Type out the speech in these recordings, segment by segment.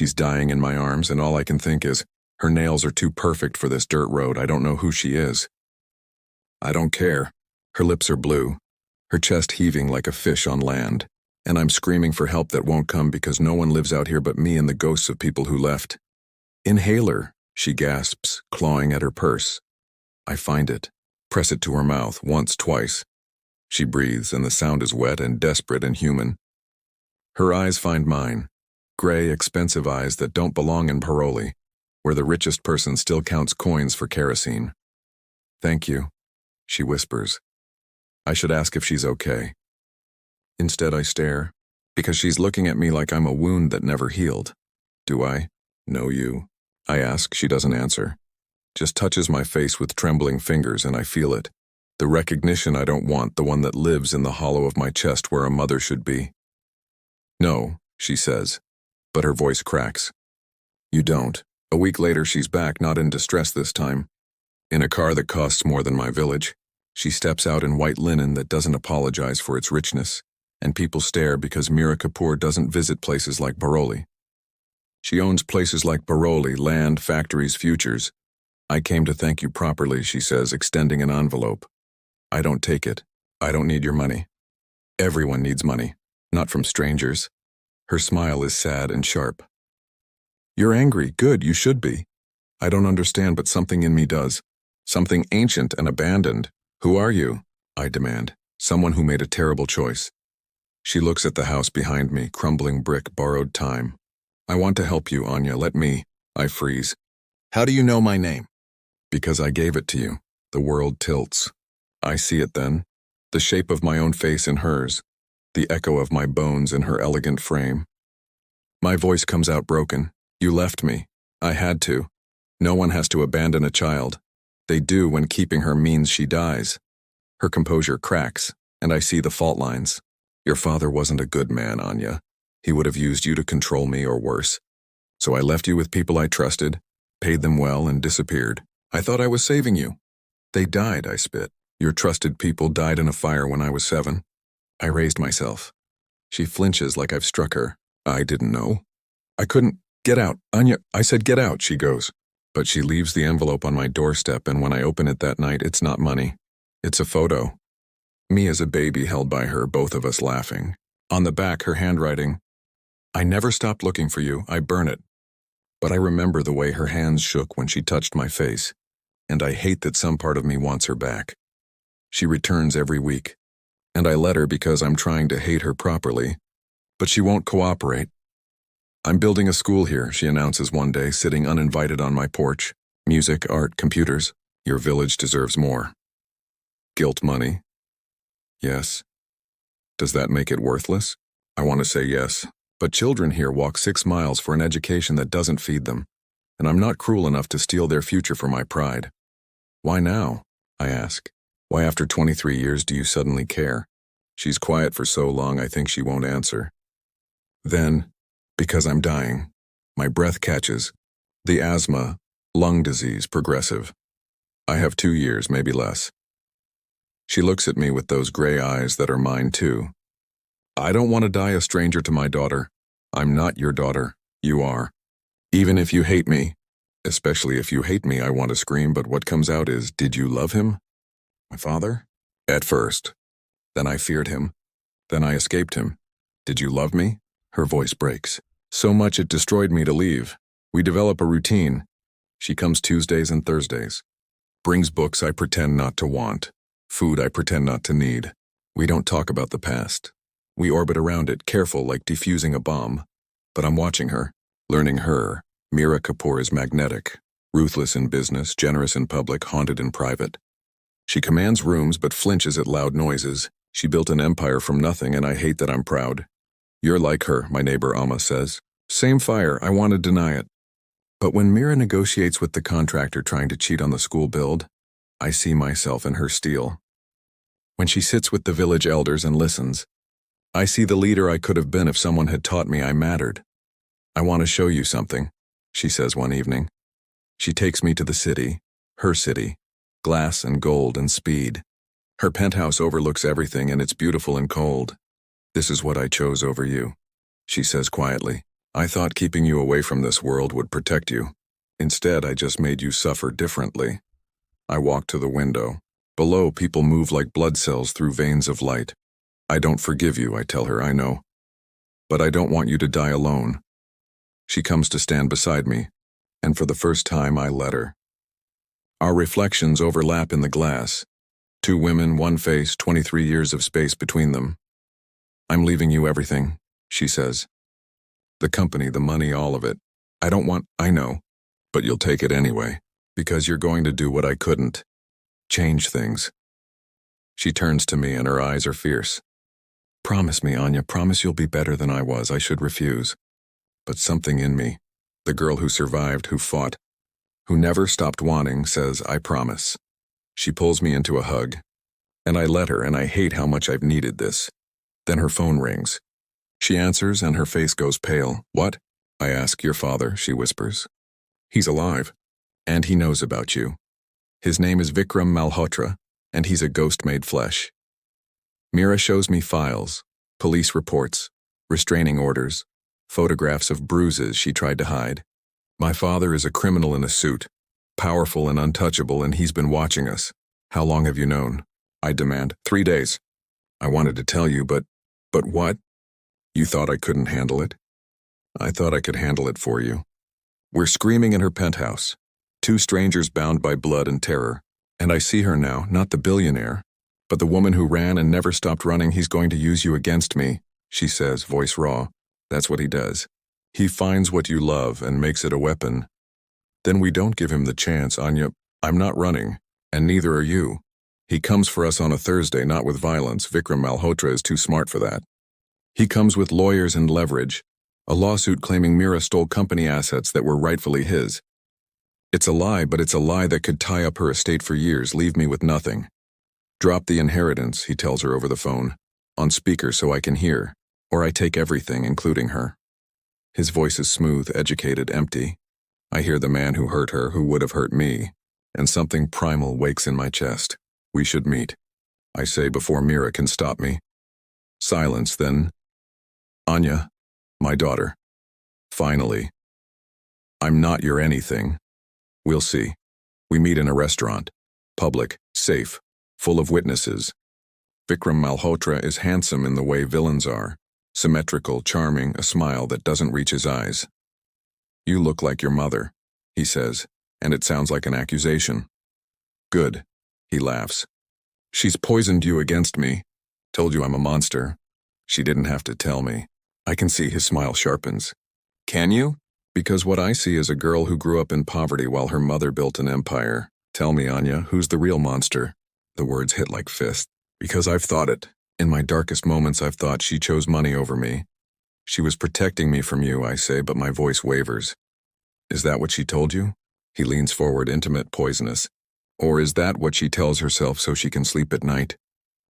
She's dying in my arms, and all I can think is, her nails are too perfect for this dirt road. I don't know who she is. I don't care. Her lips are blue, her chest heaving like a fish on land, and I'm screaming for help that won't come because no one lives out here but me and the ghosts of people who left. Inhaler, she gasps, clawing at her purse. I find it, press it to her mouth, once, twice. She breathes, and the sound is wet and desperate and human. Her eyes find mine, gray, expensive eyes that don't belong in Paroli, where the richest person still counts coins for kerosene. Thank you, she whispers. I should ask if she's okay. Instead, I stare, because she's looking at me like I'm a wound that never healed. Do I know you? I ask. She doesn't answer. Just touches my face with trembling fingers, and I feel it. The recognition I don't want, the one that lives in the hollow of my chest where a mother should be. No, she says, but her voice cracks. You don't. A week later, she's back, not in distress this time. In a car that costs more than my village. She steps out in white linen that doesn't apologize for its richness, and people stare because Mira Kapoor doesn't visit places like Baroli. She owns places like Baroli, land, factories, futures. I came to thank you properly, she says, extending an envelope. I don't take it. I don't need your money. Everyone needs money, not from strangers. Her smile is sad and sharp. You're angry. Good, you should be. I don't understand, but something in me does. Something ancient and abandoned. Who are you? I demand. Someone who made a terrible choice. She looks at the house behind me, crumbling brick, borrowed time. I want to help you, Anya. Let me. I freeze. How do you know my name? Because I gave it to you. The world tilts. I see it then. The shape of my own face in hers. The echo of my bones in her elegant frame. My voice comes out broken. You left me. I had to. No one has to abandon a child. They do when keeping her means she dies. Her composure cracks, and I see the fault lines. Your father wasn't a good man, Anya. He would have used you to control me or worse. So I left you with people I trusted, paid them well, and disappeared. I thought I was saving you. They died, I spit. Your trusted people died in a fire when I was 7. I raised myself. She flinches like I've struck her. I didn't know. I couldn't. Get out, Anya. I said get out, she goes. But she leaves the envelope on my doorstep, and when I open it that night, it's not money. It's a photo. Me as a baby held by her, both of us laughing. On the back, her handwriting. I never stopped looking for you. I burn it. But I remember the way her hands shook when she touched my face, and I hate that some part of me wants her back. She returns every week, and I let her because I'm trying to hate her properly, but she won't cooperate. I'm building a school here, she announces one day, sitting uninvited on my porch. Music, art, computers. Your village deserves more. Guilt money? Yes. Does that make it worthless? I want to say yes, but children here walk 6 miles for an education that doesn't feed them, and I'm not cruel enough to steal their future for my pride. Why now? I ask. Why after 23 years do you suddenly care? She's quiet for so long I think she won't answer. Then, because I'm dying. My breath catches. The asthma, lung disease, progressive. I have 2 years, maybe less. She looks at me with those gray eyes that are mine too. I don't want to die a stranger to my daughter. I'm not your daughter. You are. Even if you hate me. Especially if you hate me, I want to scream, but what comes out is, did you love him? My father? At first. Then I feared him. Then I escaped him. Did you love me? Her voice breaks. So much it destroyed me to leave. We develop a routine. She comes Tuesdays and Thursdays. Brings books I pretend not to want. Food I pretend not to need. We don't talk about the past. We orbit around it, careful like defusing a bomb. But I'm watching her, learning her. Mira Kapoor is magnetic. Ruthless in business, generous in public, haunted in private. She commands rooms but flinches at loud noises. She built an empire from nothing, and I hate that I'm proud. You're like her, my neighbor Amma says. Same fire, I want to deny it. But when Mira negotiates with the contractor trying to cheat on the school build, I see myself in her steel. When she sits with the village elders and listens, I see the leader I could have been if someone had taught me I mattered. I want to show you something, she says one evening. She takes me to the city, her city, glass and gold and speed. Her penthouse overlooks everything and it's beautiful and cold. This is what I chose over you, she says quietly. I thought keeping you away from this world would protect you. Instead, I just made you suffer differently. I walk to the window. Below, people move like blood cells through veins of light. I don't forgive you, I tell her, I know. But I don't want you to die alone. She comes to stand beside me, and for the first time I let her. Our reflections overlap in the glass. 2 women, 1 face, 23 years of space between them. I'm leaving you everything, she says. The company, the money, all of it. I know, but you'll take it anyway, because you're going to do what I couldn't. Change things. She turns to me and her eyes are fierce. Promise me, Anya, promise you'll be better than I was. I should refuse. But something in me, the girl who survived, who fought, who never stopped wanting, says, I promise. She pulls me into a hug, and I let her, and I hate how much I've needed this. Then her phone rings. She answers and her face goes pale. What? I ask. Your father, she whispers. He's alive, and he knows about you. His name is Vikram Malhotra, and he's a ghost made flesh. Mira shows me files, police reports, restraining orders, photographs of bruises she tried to hide. My father is a criminal in a suit, powerful and untouchable, and he's been watching us. How long have you known? I demand. 3 days. I wanted to tell you, but what? You thought I couldn't handle it? I thought I could handle it for you. We're screaming in her penthouse, 2 strangers bound by blood and terror, and I see her now, not the billionaire, but the woman who ran and never stopped running. He's going to use you against me, she says, voice raw. That's what he does. He finds what you love and makes it a weapon. Then we don't give him the chance, Anya. I'm not running, and neither are you. He comes for us on a Thursday, not with violence. Vikram Malhotra is too smart for that. He comes with lawyers and leverage, a lawsuit claiming Mira stole company assets that were rightfully his. It's a lie, but it's a lie that could tie up her estate for years, leave me with nothing. Drop the inheritance, he tells her over the phone, on speaker so I can hear, or I take everything, including her. His voice is smooth, educated, empty. I hear the man who hurt her, who would have hurt me, and something primal wakes in my chest. We should meet, I say before Mira can stop me. Silence, then. Anya, my daughter. Finally. I'm not your anything. We'll see. We meet in a restaurant. Public, safe, full of witnesses. Vikram Malhotra is handsome in the way villains are. Symmetrical, charming, a smile that doesn't reach his eyes. You look like your mother, he says, and it sounds like an accusation. Good, he laughs. She's poisoned you against me. Told you I'm a monster. She didn't have to tell me. I can see his smile sharpens. Can you? Because what I see is a girl who grew up in poverty while her mother built an empire. Tell me, Anya, who's the real monster? The words hit like fists. Because I've thought it. In my darkest moments, I've thought she chose money over me. She was protecting me from you, I say, but my voice wavers. Is that what she told you? He leans forward, intimate, poisonous. Or is that what she tells herself so she can sleep at night?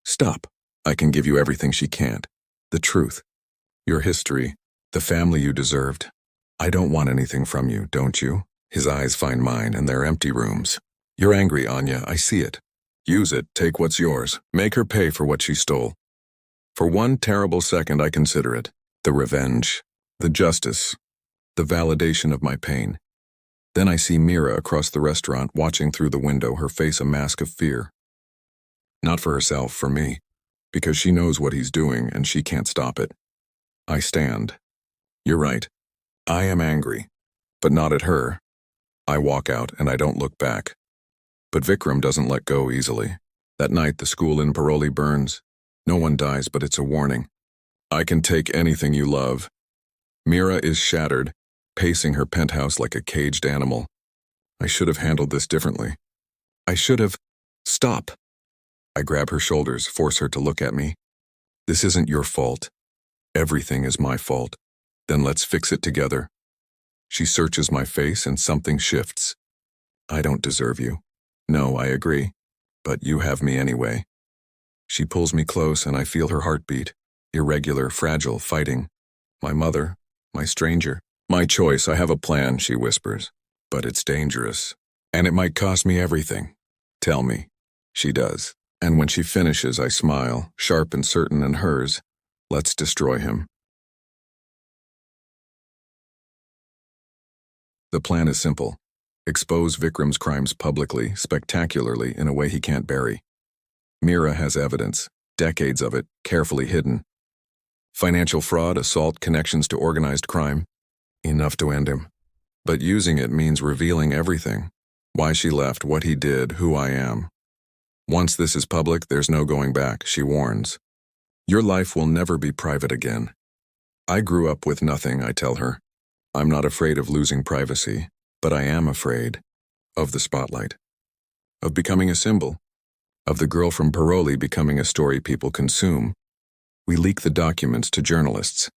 Stop. I can give you everything she can't. The truth. Your history. The family you deserved. I don't want anything from you, don't you? His eyes find mine, and they're empty rooms. You're angry, Anya, I see it. Use it, take what's yours. Make her pay for what she stole. For one terrible second I consider it. The revenge. The justice. The validation of my pain. Then I see Mira across the restaurant, watching through the window, her face a mask of fear. Not for herself, for me. Because she knows what he's doing, and she can't stop it. I stand. You're right. I am angry. But not at her. I walk out, and I don't look back. But Vikram doesn't let go easily. That night, the school in Paroli burns. No one dies, but it's a warning. I can take anything you love. Mira is shattered, pacing her penthouse like a caged animal. I should have handled this differently. I should have... Stop. I grab her shoulders, force her to look at me. This isn't your fault. Everything is my fault. Then let's fix it together. She searches my face and something shifts. I don't deserve you. No, I agree. But you have me anyway. She pulls me close and I feel her heartbeat. Irregular, fragile, fighting. My mother, my stranger. My choice, I have a plan, she whispers. But it's dangerous. And it might cost me everything. Tell me. She does. And when she finishes, I smile, sharp and certain, and hers. Let's destroy him. The plan is simple. Expose Vikram's crimes publicly, spectacularly, in a way he can't bury. Mira has evidence, decades of it, carefully hidden. Financial fraud, assault, connections to organized crime. Enough to end him. But using it means revealing everything. Why she left, what he did, who I am. Once this is public, there's no going back, she warns. Your life will never be private again. I grew up with nothing, I tell her. I'm not afraid of losing privacy, but I am afraid of the spotlight. Of becoming a symbol. Of the girl from Paroli becoming a story people consume. We leak the documents to journalists.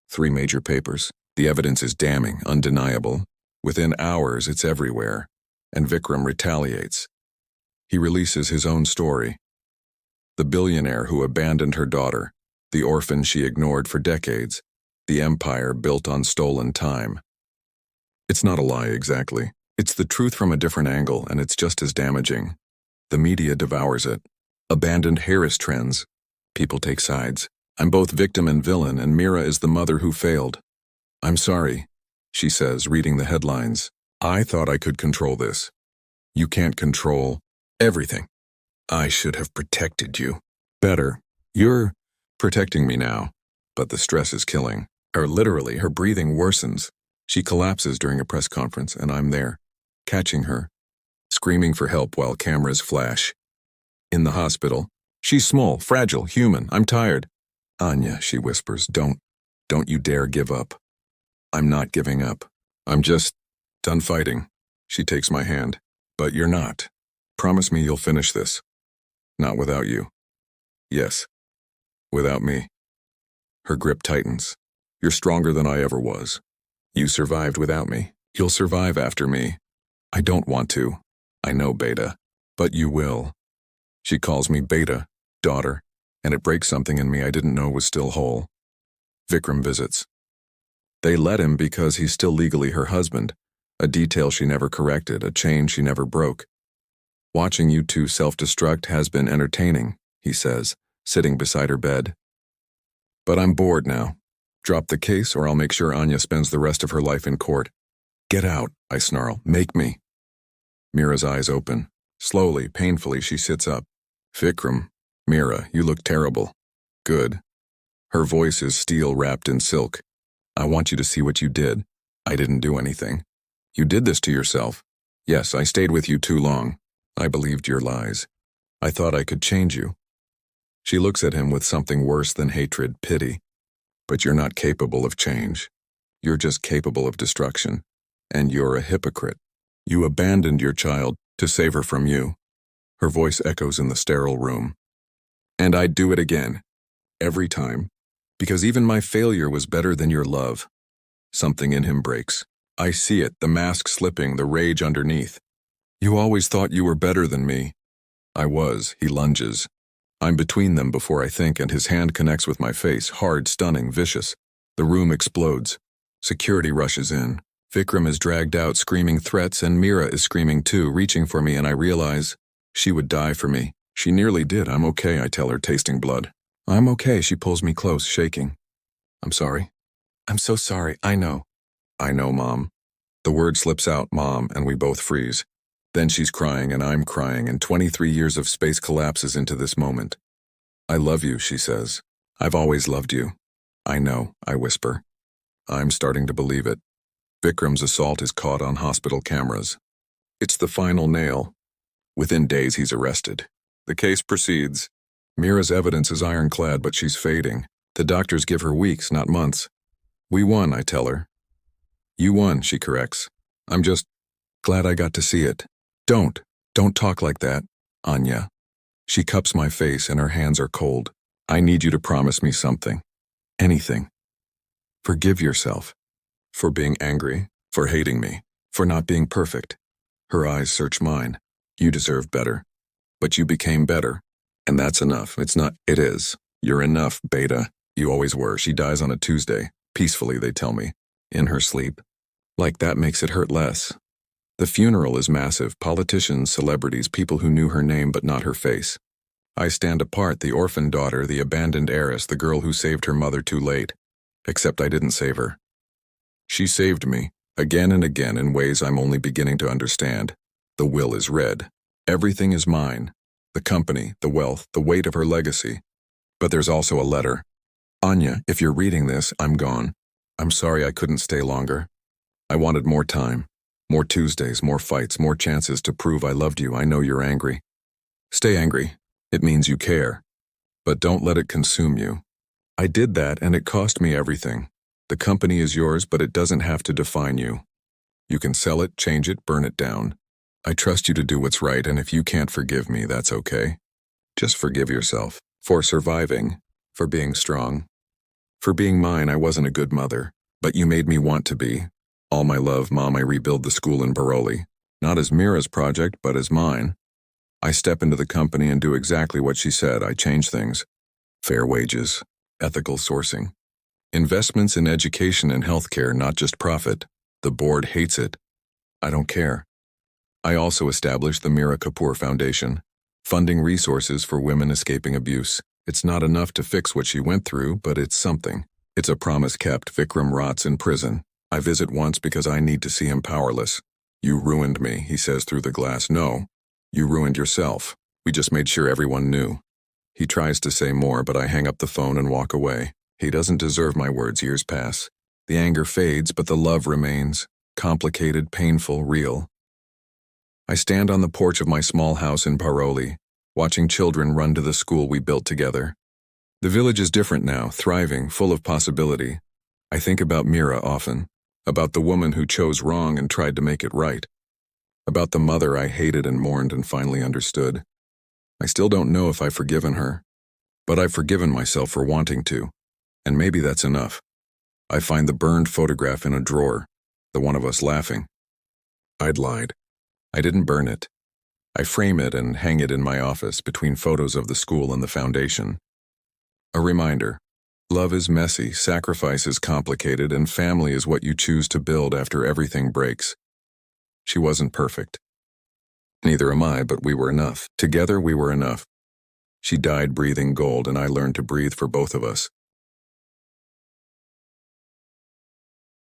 3 major papers. The evidence is damning, undeniable. Within hours, it's everywhere. And Vikram retaliates. He releases his own story. The billionaire who abandoned her daughter. The orphan she ignored for decades. The empire built on stolen time. It's not a lie exactly. It's the truth from a different angle, and it's just as damaging. The media devours it. Abandoned heiress trends. People take sides. I'm both victim and villain, and Mira is the mother who failed. I'm sorry, she says, reading the headlines. I thought I could control this. You can't control everything. I should have protected you. Better. You're protecting me now. But the stress is killing. Literally, her breathing worsens. She collapses during a press conference, and I'm there, catching her, screaming for help while cameras flash. In the hospital, she's small, fragile, human. I'm tired. Anya, she whispers, don't you dare give up. I'm not giving up. I'm just done fighting. She takes my hand. But you're not. Promise me you'll finish this. Not without you. Yes. Without me. Her grip tightens. You're stronger than I ever was. You survived without me. You'll survive after me. I don't want to. I know, Beta. But you will. She calls me Beta, daughter, and it breaks something in me I didn't know was still whole. Vikram visits. They let him because he's still legally her husband, a detail she never corrected, a chain she never broke. Watching you two self-destruct has been entertaining, he says, sitting beside her bed. But I'm bored now. Drop the case or I'll make sure Anya spends the rest of her life in court. Get out, I snarl. Make me. Mira's eyes open. Slowly, painfully, she sits up. Vikram, Mira, you look terrible. Good. Her voice is steel wrapped in silk. I want you to see what you did. I didn't do anything. You did this to yourself. Yes, I stayed with you too long. I believed your lies. I thought I could change you. She looks at him with something worse than hatred, pity. But you're not capable of change. You're just capable of destruction. And you're a hypocrite. You abandoned your child to save her from you. Her voice echoes in the sterile room. And I'd do it again. Every time. Because even my failure was better than your love. Something in him breaks. I see it, the mask slipping, the rage underneath. You always thought you were better than me. I was, he lunges. I'm between them before I think, and his hand connects with my face, hard, stunning, vicious. The room explodes. Security rushes in. Vikram is dragged out, screaming threats, and Mira is screaming too, reaching for me, and I realize she would die for me. She nearly did. I'm okay, I tell her, tasting blood. I'm okay, she pulls me close, shaking. I'm sorry. I'm so sorry, I know. I know, Mom. The word slips out, Mom, and we both freeze. Then she's crying and I'm crying, and 23 years of space collapses into this moment. I love you, she says. I've always loved you. I know, I whisper. I'm starting to believe it. Vikram's assault is caught on hospital cameras. It's the final nail. Within days, he's arrested. The case proceeds. Mira's evidence is ironclad, but she's fading. The doctors give her weeks, not months. We won, I tell her. You won, she corrects. I'm just glad I got to see it. Don't talk like that, Anya. She cups my face and her hands are cold. I need you to promise me something. Anything. Forgive yourself. For being angry, for hating me, for not being perfect. Her eyes search mine. You deserve better. But you became better. And that's enough. It's not, it is. You're enough, Beta. You always were. She dies on a Tuesday. Peacefully, they tell me. In her sleep. Like that makes it hurt less. The funeral is massive. Politicians, celebrities, people who knew her name but not her face. I stand apart, the orphan daughter, the abandoned heiress, the girl who saved her mother too late. Except I didn't save her. She saved me. Again and again in ways I'm only beginning to understand. The will is red. Everything is mine. The company, the wealth, the weight of her legacy. But there's also a letter. Anya, if you're reading this, I'm gone. I'm sorry I couldn't stay longer. I wanted more time. More Tuesdays, more fights, more chances to prove I loved you. I know you're angry. Stay angry. It means you care. But don't let it consume you. I did that and it cost me everything. The company is yours, but it doesn't have to define you. You can sell it, change it, burn it down. I trust you to do what's right, and if you can't forgive me, that's okay. Just forgive yourself. For surviving. For being strong. For being mine. I wasn't a good mother, but you made me want to be. All my love, Mom. I rebuild the school in Baroli. Not as Mira's project, but as mine. I step into the company and do exactly what she said. I change things. Fair wages. Ethical sourcing. Investments in education and healthcare, not just profit. The board hates it. I don't care. I also established the Mira Kapoor Foundation, funding resources for women escaping abuse. It's not enough to fix what she went through, but it's something. It's a promise kept. Vikram rots in prison. I visit once because I need to see him powerless. You ruined me, he says through the glass. No, you ruined yourself. We just made sure everyone knew. He tries to say more, but I hang up the phone and walk away. He doesn't deserve my words. Years pass. The anger fades, but the love remains. Complicated, painful, real. I stand on the porch of my small house in Paroli, watching children run to the school we built together. The village is different now, thriving, full of possibility. I think about Mira often, about the woman who chose wrong and tried to make it right, about the mother I hated and mourned and finally understood. I still don't know if I've forgiven her, but I've forgiven myself for wanting to, and maybe that's enough. I find the burned photograph in a drawer, the one of us laughing. I'd lied. I didn't burn it. I frame it and hang it in my office between photos of the school and the foundation. A reminder. Love is messy, sacrifice is complicated, and family is what you choose to build after everything breaks. She wasn't perfect. Neither am I, but we were enough. Together we were enough. She died breathing gold, and I learned to breathe for both of us.